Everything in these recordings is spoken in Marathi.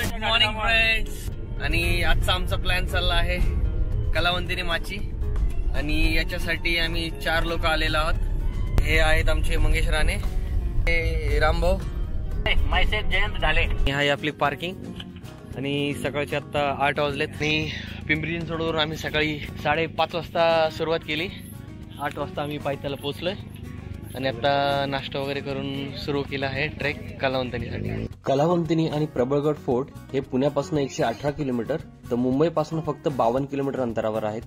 Good morning friends. आणि आजचा आमचा प्लॅन चालला आहे कलावंतिनी माची. आणि याच्यासाठी आम्ही 4 लोक आलेलो आहोत. हे आहेत आमचे मंगेश राणे, हे रामभाऊ, मैसेज जयंत झाले. आहे आपली पार्किंग. आणि सकाळचे आता 8 वाजलेत. आणि पिंपरी चिंचवडवरून आम्ही सकाळी 5:30 वाजता सुरुवात केली. 8 वाजता आम्ही पायथ्याला पोहोचलोय. आणि आता नाश्ता वगैरे करून सुरू केला आहे ट्रेक कलावंतिनीसाठी. कलावंतिनी आणि प्रबळगड फोर्ट हे पुण्यापासून 118 किलोमीटर तर मुंबईपासून फक्त 52 किलोमीटर अंतरावर आहेत.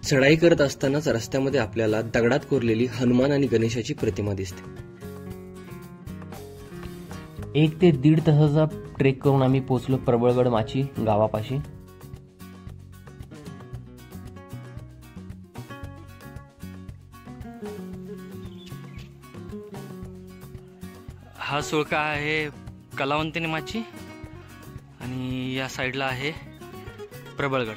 चढाई करत असतानाच रस्त्यामध्ये आपल्याला दगडात कोरलेली हनुमान आणि गणेशाची प्रतिमा दिसते. 1 ते 1.5 तासाचा ट्रेक करून आम्ही पोहोचलो प्रबळगड माची गावापाशी. हा सुळका आहे कलावंतिनी माची आणि या साईडला आहे प्रबळगड.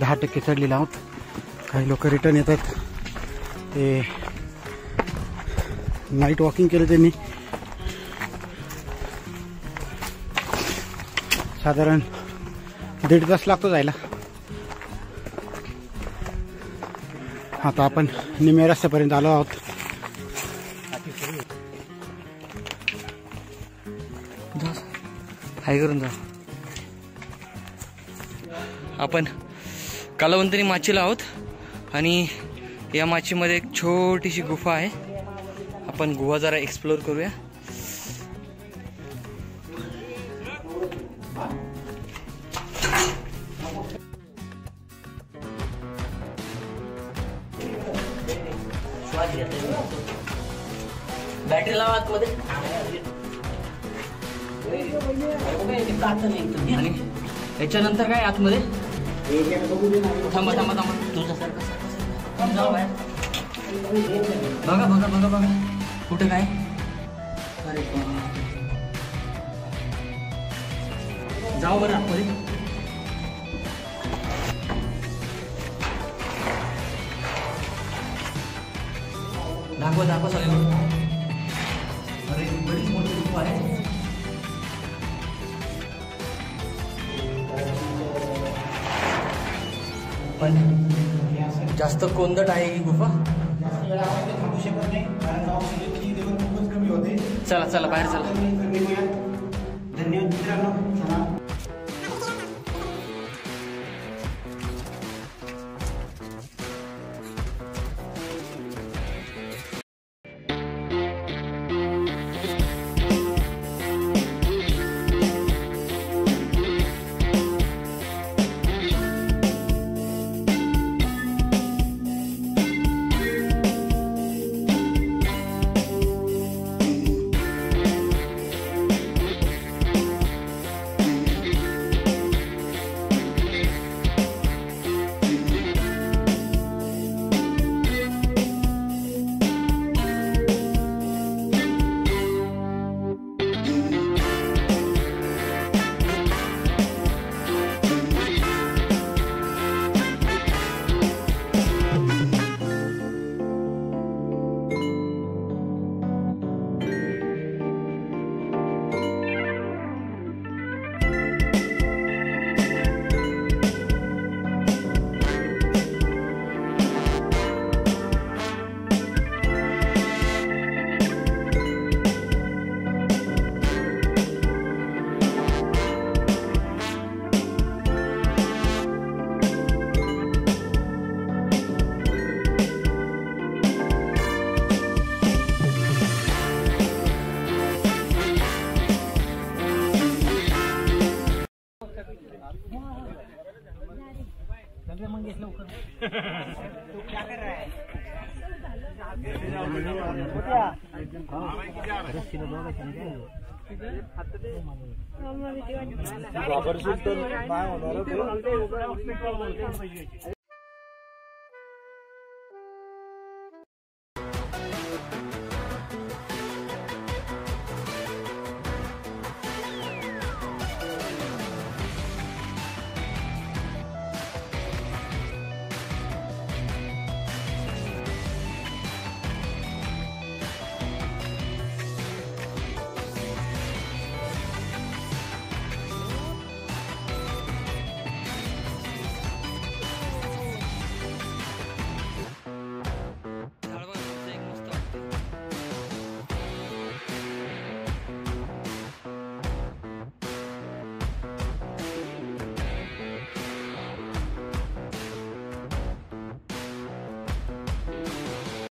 दहा 10% चढलेले आहोत. काही लोक रिटर्न येतात. ते नाईट वॉकिंग केलं त्यांनी. साधारण 1.5 तास लागतो जायला. आता आपण निम्या रस्त्यापर्यंत आलो आहोत. हाय करून जा. आपण कलावंतिनी माचीला आहोत आणि या माचीमध्ये एक छोटीशी गुफा आहे. आपण गुहा जरा एक्सप्लोर करूया. बॅटरी लावा आतमध्ये. आणि याच्यानंतर काय आतमध्ये थांबा थांबा थांबा. तुझ्यासारखं बघा बघा बघा बघा कुठे काय. अरे जाऊ बरं आतमध्ये. दाखवा दाखवा सगळं. अरे बरीच मोठी गुफा आहे. पण जास्त कोंदट आहे ही गुफा. चला चला बाहेर चला. धन्यवाद मित्रांनो. बाबर सुलतान